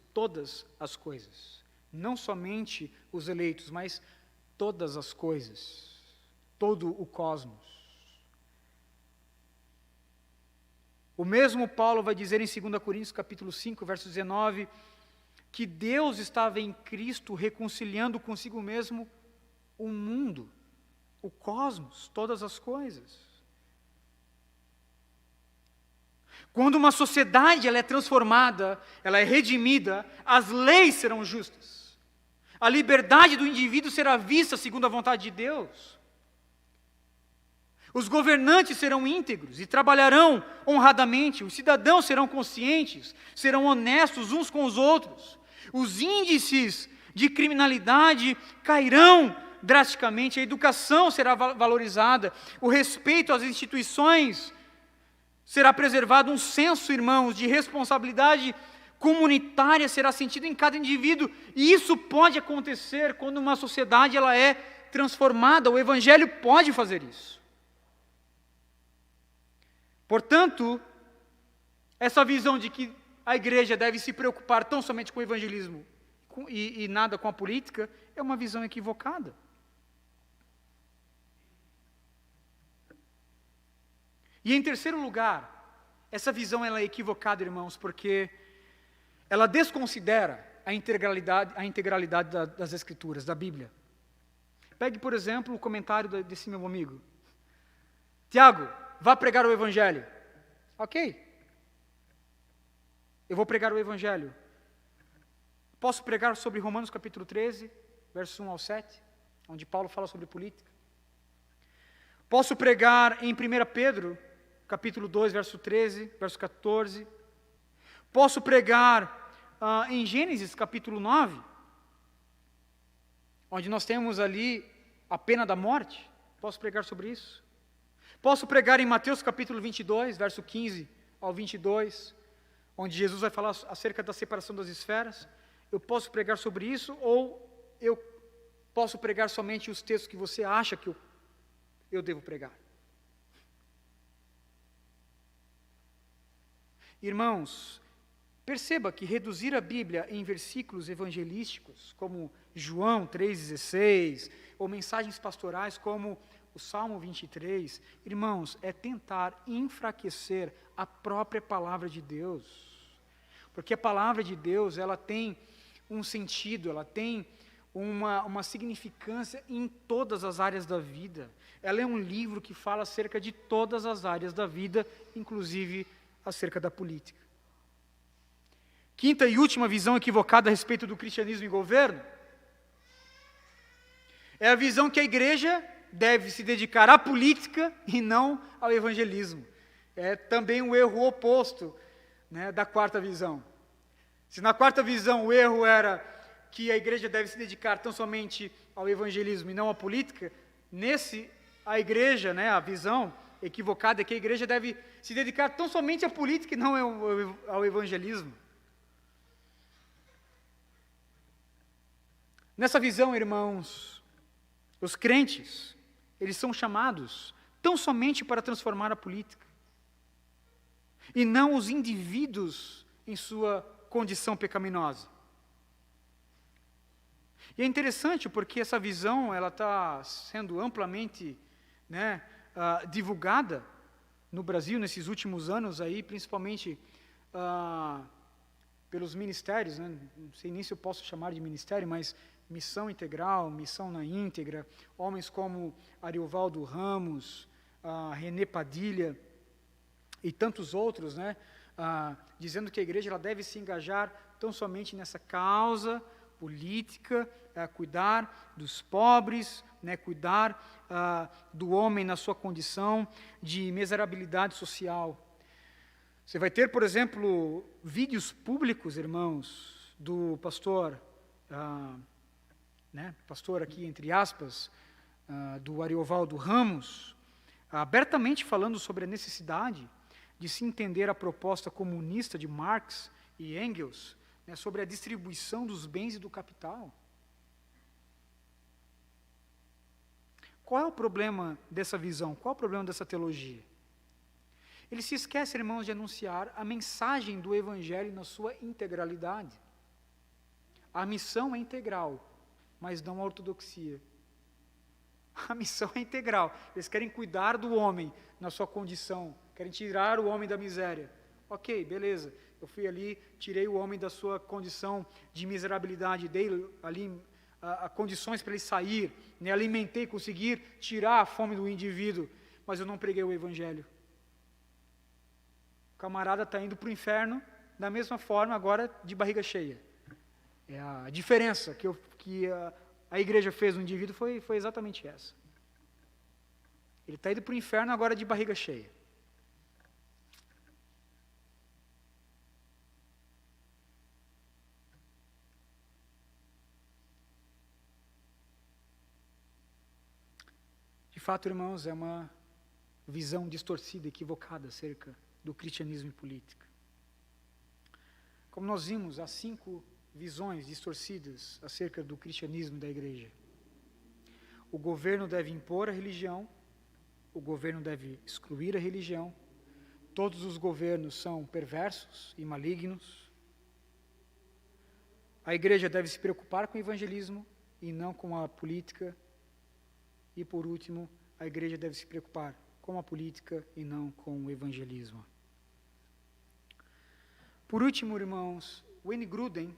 não somente os eleitos, mas todas as coisas, todo o cosmos. O mesmo Paulo vai dizer em 2 Coríntios capítulo 5, verso 19, que Deus estava em Cristo reconciliando consigo mesmo o mundo, o cosmos, todas as coisas. Quando uma sociedade ela é transformada, ela é redimida, as leis serão justas. A liberdade do indivíduo será vista segundo a vontade de Deus. Os governantes serão íntegros e trabalharão honradamente, os cidadãos serão conscientes, serão honestos uns com os outros. Os índices de criminalidade cairão drasticamente, a educação será valorizada, o respeito às instituições será preservado, um senso, irmãos, de responsabilidade comunitária será sentido em cada indivíduo, e isso pode acontecer quando uma sociedade ela é transformada, o Evangelho pode fazer isso. Portanto, essa visão de que a igreja deve se preocupar tão somente com o evangelismo e nada com a política, é uma visão equivocada. E em terceiro lugar, essa visão ela é equivocada, irmãos, porque ela desconsidera a integralidade das Escrituras, da Bíblia. Pegue, por exemplo, o comentário desse meu amigo. Tiago, vá pregar o Evangelho. Ok. Eu vou pregar o Evangelho. Posso pregar sobre Romanos capítulo 13, versos 1 ao 7, onde Paulo fala sobre política. Posso pregar em 1 Pedro, capítulo 2, verso 13, verso 14. Posso pregar em Gênesis, capítulo 9, onde nós temos ali a pena da morte. Posso pregar sobre isso. Posso pregar em Mateus, capítulo 22, verso 15 ao 22, onde Jesus vai falar acerca da separação das esferas. Eu posso pregar sobre isso, ou eu posso pregar somente os textos que você acha que eu devo pregar. Irmãos, perceba que reduzir a Bíblia em versículos evangelísticos, como João 3,16, ou mensagens pastorais como o Salmo 23, irmãos, é tentar enfraquecer a própria palavra de Deus. Porque a palavra de Deus, ela tem um sentido, ela tem uma significância em todas as áreas da vida. Ela é um livro que fala acerca de todas as áreas da vida, inclusive acerca da política. Quinta e última visão equivocada a respeito do cristianismo e governo é a visão que a igreja deve se dedicar à política e não ao evangelismo. É também o erro oposto, né, da quarta visão. Se na quarta visão o erro era que a igreja deve se dedicar tão somente ao evangelismo e não à política, nesse a igreja, né, a visão equivocada é que a igreja deve se dedicar tão somente à política e não ao evangelismo. Nessa visão, irmãos, os crentes, eles são chamados tão somente para transformar a política, e não os indivíduos em sua condição pecaminosa. E é interessante porque essa visão ela está sendo amplamente, né, divulgada no Brasil nesses últimos anos aí, principalmente pelos ministérios, né? Não sei nem se eu posso chamar de ministério, mas missão integral, missão na íntegra, homens como Ariovaldo Ramos, René Padilha e tantos outros, né? Dizendo que a igreja ela deve se engajar tão somente nessa causa política, cuidar dos pobres, né, cuidar do homem na sua condição de miserabilidade social. Você vai ter, por exemplo, vídeos públicos, irmãos, do pastor, pastor aqui entre aspas, do Ariovaldo Ramos, abertamente falando sobre a necessidade de se entender a proposta comunista de Marx e Engels, né, sobre a distribuição dos bens e do capital. Qual é o problema dessa visão? Qual é o problema dessa teologia? Ele se esquece, irmãos, de anunciar a mensagem do Evangelho na sua integralidade. A missão é integral, mas não a ortodoxia. A missão é integral. Eles querem cuidar do homem na sua condição, querem tirar o homem da miséria. Ok, beleza. Eu fui ali, tirei o homem da sua condição de miserabilidade, dei ali condições para ele sair, né, alimentei, conseguir tirar a fome do indivíduo, mas eu não preguei o Evangelho. O camarada está indo para o inferno, da mesma forma, agora de barriga cheia. A diferença que a igreja fez no indivíduo foi exatamente essa. Ele está indo para o inferno agora de barriga cheia. De fato, irmãos, é uma visão distorcida, equivocada acerca do cristianismo e política. Como nós vimos, há 5 visões distorcidas acerca do cristianismo e da igreja. O governo deve impor a religião, o governo deve excluir a religião, todos os governos são perversos e malignos, a igreja deve se preocupar com o evangelismo e não com a política, e por último, a igreja deve se preocupar com a política e não com o evangelismo. Por último, irmãos, Wayne Grudem,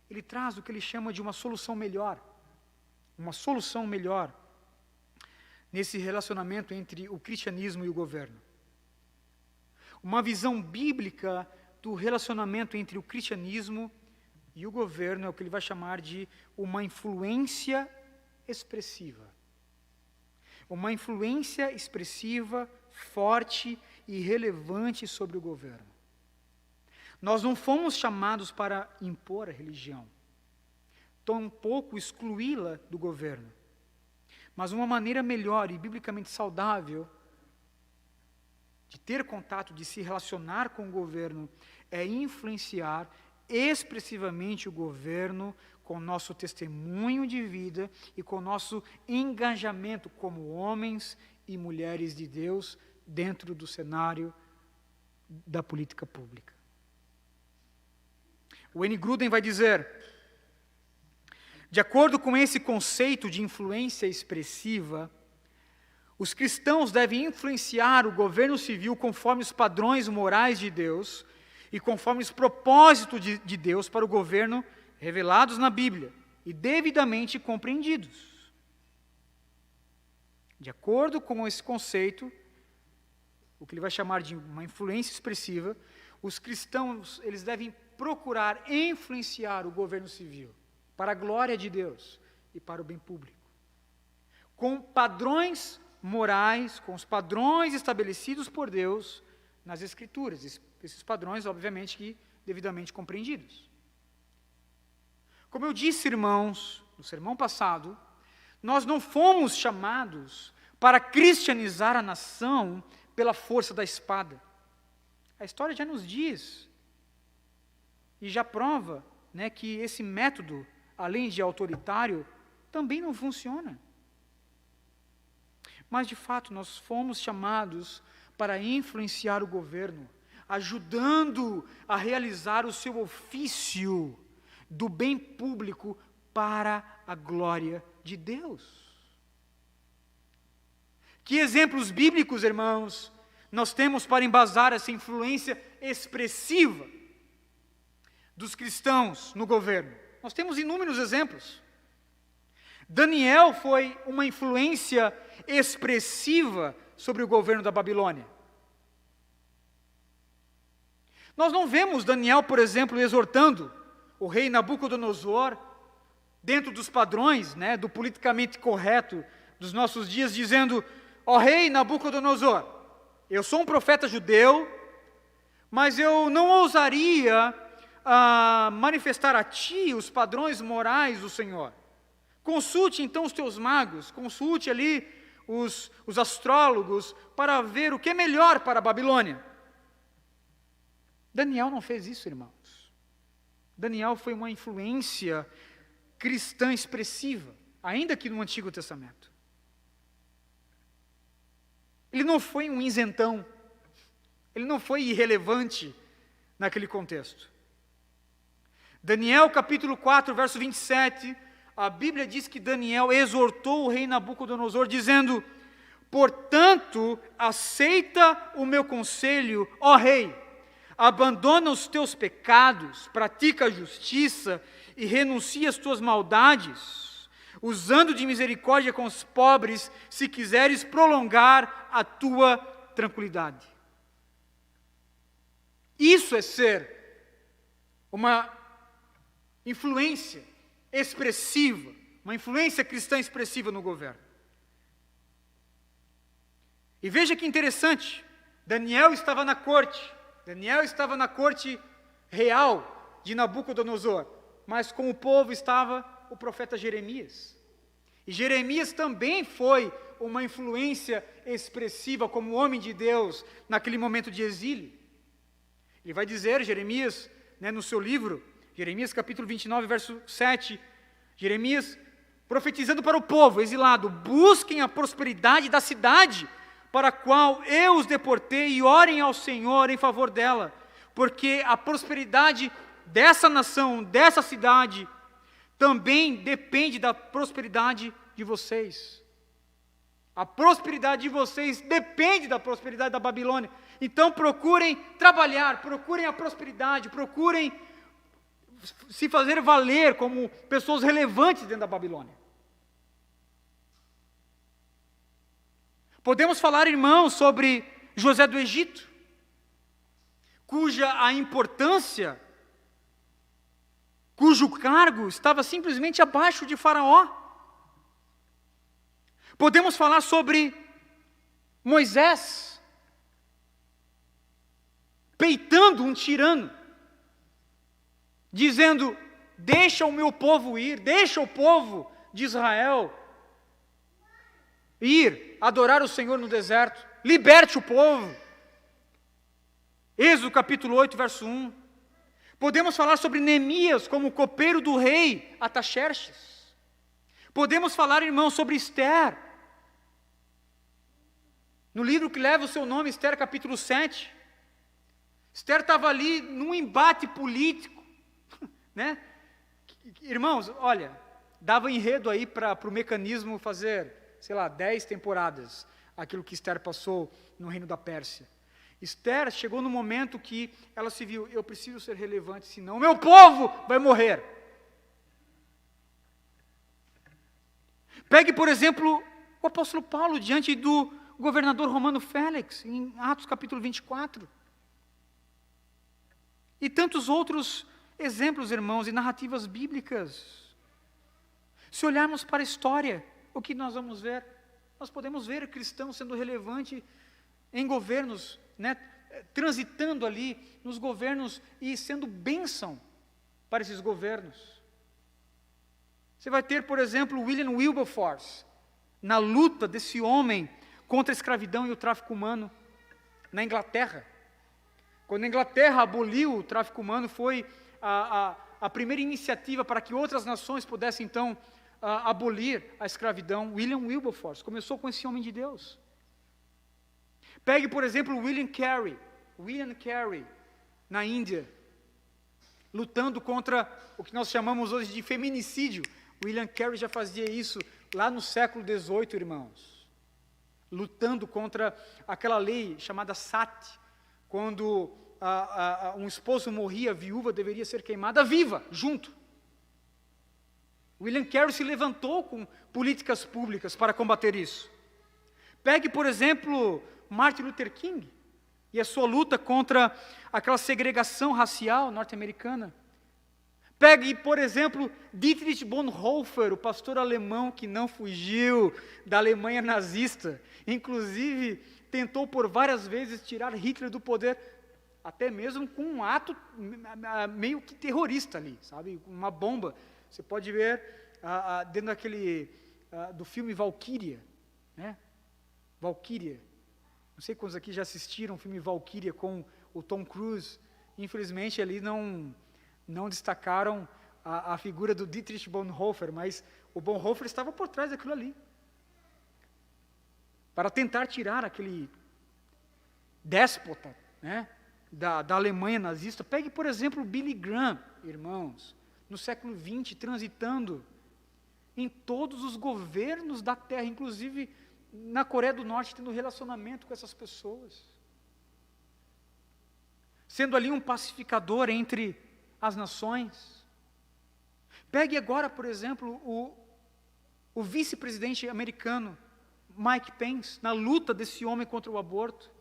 ele traz o que ele chama de uma solução melhor nesse relacionamento entre o cristianismo e o governo. Uma visão bíblica do relacionamento entre o cristianismo e o governo é o que ele vai chamar de uma influência expressiva. Uma influência expressiva, forte e relevante sobre o governo. Nós não fomos chamados para impor a religião, tampouco excluí-la do governo. Mas uma maneira melhor e biblicamente saudável de ter contato, de se relacionar com o governo, é influenciar expressivamente o governo com o nosso testemunho de vida e com o nosso engajamento como homens e mulheres de Deus dentro do cenário da política pública. Wayne Grudem vai dizer: de acordo com esse conceito de influência expressiva, os cristãos devem influenciar o governo civil conforme os padrões morais de Deus e conforme os propósitos de Deus para o governo revelados na Bíblia e devidamente compreendidos. De acordo com esse conceito, o que ele vai chamar de uma influência expressiva, os cristãos, eles devem procurar influenciar o governo civil para a glória de Deus e para o bem público, com padrões morais, com os padrões estabelecidos por Deus nas Escrituras, esses padrões, obviamente, que devidamente compreendidos. Como eu disse, irmãos, no sermão passado, nós não fomos chamados para cristianizar a nação pela força da espada. A história já nos diz e já prova, que esse método, além de autoritário, também não funciona. Mas, de fato, nós fomos chamados para influenciar o governo, ajudando a realizar o seu ofício do bem público para a glória de Deus. Que exemplos bíblicos, irmãos, nós temos para embasar essa influência expressiva dos cristãos no governo? Nós temos inúmeros exemplos. Daniel foi uma influência expressiva sobre o governo da Babilônia. Nós não vemos Daniel, por exemplo, exortando o rei Nabucodonosor, dentro dos padrões, do politicamente correto dos nossos dias, dizendo: ó rei Nabucodonosor, eu sou um profeta judeu, mas eu não ousaria manifestar a ti os padrões morais do Senhor. Consulte então os teus magos, consulte ali os astrólogos, para ver o que é melhor para a Babilônia. Daniel não fez isso, irmãos. Daniel foi uma influência cristã expressiva, ainda que no Antigo Testamento. Ele não foi um isentão, ele não foi irrelevante naquele contexto. Daniel capítulo 4, verso 27, a Bíblia diz que Daniel exortou o rei Nabucodonosor, dizendo: portanto, aceita o meu conselho, ó rei, abandona os teus pecados, pratica a justiça e renuncia às tuas maldades, usando de misericórdia com os pobres, se quiseres prolongar a tua tranquilidade. Isso é ser uma influência expressiva, uma influência cristã expressiva no governo. E veja que interessante, Daniel estava na corte real de Nabucodonosor, mas com o povo estava o profeta Jeremias. E Jeremias também foi uma influência expressiva como homem de Deus naquele momento de exílio. Ele vai dizer, Jeremias, no seu livro, Jeremias capítulo 29, verso 7, Jeremias profetizando para o povo exilado: busquem a prosperidade da cidade para a qual eu os deportei e orem ao Senhor em favor dela, porque a prosperidade dessa nação, dessa cidade, também depende da prosperidade de vocês. A prosperidade de vocês depende da prosperidade da Babilônia. Então procurem trabalhar, procurem a prosperidade, procurem se fazer valer como pessoas relevantes dentro da Babilônia. Podemos falar, irmãos, sobre José do Egito, cuja a importância, cujo cargo estava simplesmente abaixo de Faraó. Podemos falar sobre Moisés, peitando um tirano, dizendo: deixa o meu povo ir, deixa o povo de Israel ir adorar o Senhor no deserto, liberte o povo. Êxodo capítulo 8, verso 1. Podemos falar sobre Neemias como copeiro do rei Ataxerxes. Podemos falar, irmãos, sobre Esther. No livro que leva o seu nome, Esther capítulo 7. Esther estava ali num embate político, Irmãos, olha, dava enredo aí para o mecanismo fazer, 10 temporadas, aquilo que Esther passou no reino da Pérsia. Esther chegou no momento que ela se viu: eu preciso ser relevante, senão o meu povo vai morrer. Pegue, por exemplo, o apóstolo Paulo diante do governador romano Félix, em Atos capítulo 24. E tantos outros exemplos, irmãos, e narrativas bíblicas. Se olharmos para a história, o que nós vamos ver? Nós podemos ver cristãos sendo relevante em governos, transitando ali nos governos e sendo bênção para esses governos. Você vai ter, por exemplo, William Wilberforce, na luta desse homem contra a escravidão e o tráfico humano na Inglaterra. Quando a Inglaterra aboliu o tráfico humano, foi a primeira iniciativa para que outras nações pudessem, então, abolir a escravidão. William Wilberforce começou com esse homem de Deus. Pegue, por exemplo, William Carey, na Índia, lutando contra o que nós chamamos hoje de feminicídio. William Carey já fazia isso lá no século XVIII, irmãos, lutando contra aquela lei chamada Sati, quando um esposo morria, a viúva deveria ser queimada viva, junto. William Carey se levantou com políticas públicas para combater isso. Pegue, por exemplo, Martin Luther King e a sua luta contra aquela segregação racial norte-americana. Pegue, por exemplo, Dietrich Bonhoeffer, o pastor alemão que não fugiu da Alemanha nazista, inclusive tentou por várias vezes tirar Hitler do poder, até mesmo com um ato meio que terrorista ali, sabe, uma bomba. Você pode ver dentro do filme Valkyria, Valkyria. Não sei quantos aqui já assistiram o filme Valkyria com o Tom Cruise. Infelizmente ali não destacaram a figura do Dietrich Bonhoeffer, mas o Bonhoeffer estava por trás daquilo ali, para tentar tirar aquele déspota, da Alemanha nazista. Pegue, por exemplo, Billy Graham, irmãos, no século XX, transitando em todos os governos da terra, inclusive na Coreia do Norte, tendo relacionamento com essas pessoas, sendo ali um pacificador entre as nações. Pegue agora, por exemplo, o vice-presidente americano, Mike Pence, na luta desse homem contra o aborto.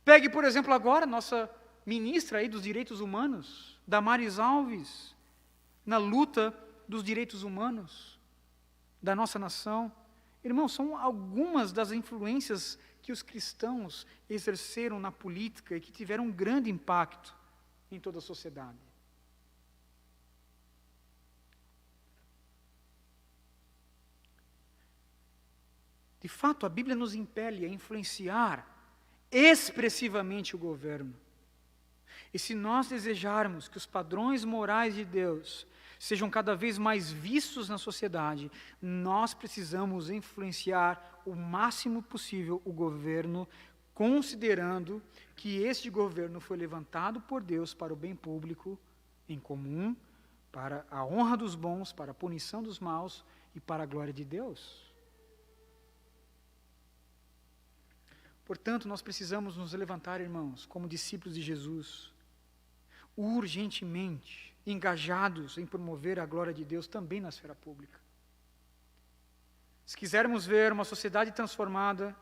Pegue, por exemplo, agora, nossa ministra aí dos direitos humanos, Damares Alves, na luta dos direitos humanos da nossa nação. Irmãos, são algumas das influências que os cristãos exerceram na política e que tiveram um grande impacto em toda a sociedade. De fato, a Bíblia nos impele a influenciar expressivamente o governo. E se nós desejarmos que os padrões morais de Deus sejam cada vez mais vistos na sociedade, nós precisamos influenciar o máximo possível o governo, considerando que este governo foi levantado por Deus para o bem público, em comum, para a honra dos bons, para a punição dos maus e para a glória de Deus. Portanto, nós precisamos nos levantar, irmãos, como discípulos de Jesus, urgentemente engajados em promover a glória de Deus também na esfera pública. Se quisermos ver uma sociedade transformada,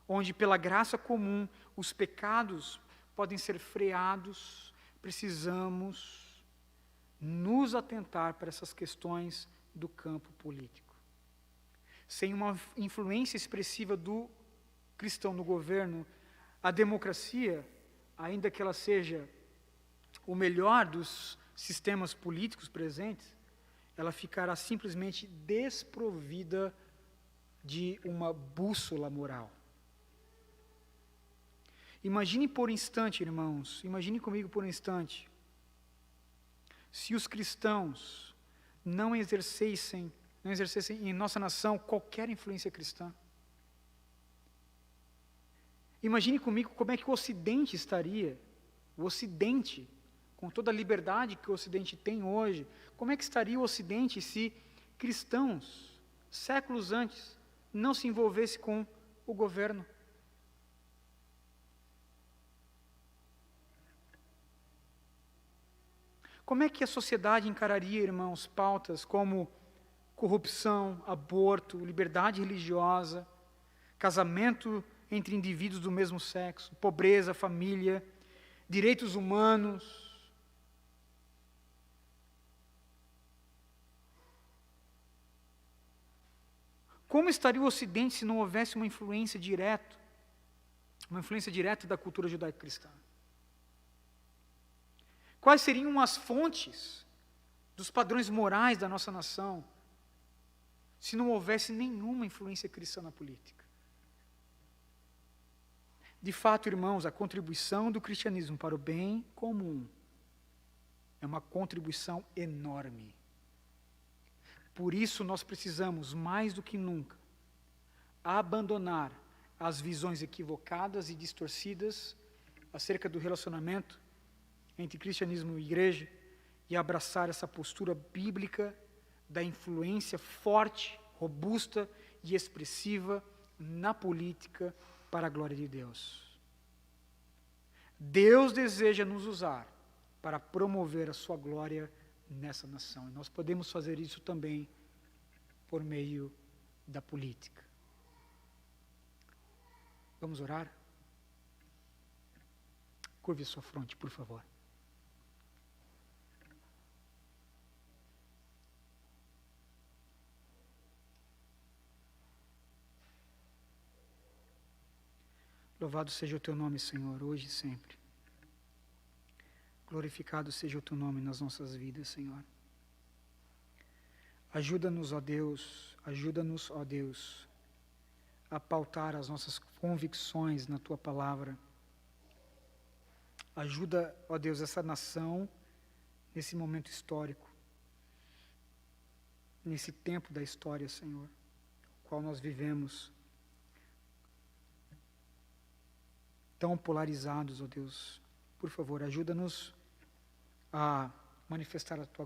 onde pela graça comum os pecados podem ser freados, precisamos nos atentar para essas questões do campo político. Sem uma influência expressiva do cristão no governo, a democracia, ainda que ela seja o melhor dos sistemas políticos presentes, ela ficará simplesmente desprovida de uma bússola moral. Imagine por um instante, irmãos, imagine comigo por um instante, se os cristãos não exercessem em nossa nação qualquer influência cristã. Imagine comigo como é que o Ocidente estaria, o Ocidente, com toda a liberdade que o Ocidente tem hoje, como é que estaria o Ocidente se cristãos, séculos antes, não se envolvessem com o governo? Como é que a sociedade encararia, irmãos, pautas como corrupção, aborto, liberdade religiosa, casamento entre indivíduos do mesmo sexo, pobreza, família, direitos humanos? Como estaria o Ocidente se não houvesse uma influência direta da cultura judaico-cristã? Quais seriam as fontes dos padrões morais da nossa nação se não houvesse nenhuma influência cristã na política? De fato, irmãos, a contribuição do cristianismo para o bem comum é uma contribuição enorme. Por isso, nós precisamos, mais do que nunca, abandonar as visões equivocadas e distorcidas acerca do relacionamento entre cristianismo e igreja e abraçar essa postura bíblica da influência forte, robusta e expressiva na política para a glória de Deus. Deus deseja nos usar para promover a sua glória nessa nação. E nós podemos fazer isso também por meio da política. Vamos orar? Curve sua fronte, por favor. Louvado seja o teu nome, Senhor, hoje e sempre. Glorificado seja o teu nome nas nossas vidas, Senhor. Ajuda-nos, ó Deus, a pautar as nossas convicções na tua palavra. Ajuda, ó Deus, essa nação nesse momento histórico, nesse tempo da história, Senhor, no qual nós vivemos, tão polarizados, ó Deus. Por favor, ajuda-nos a manifestar a tua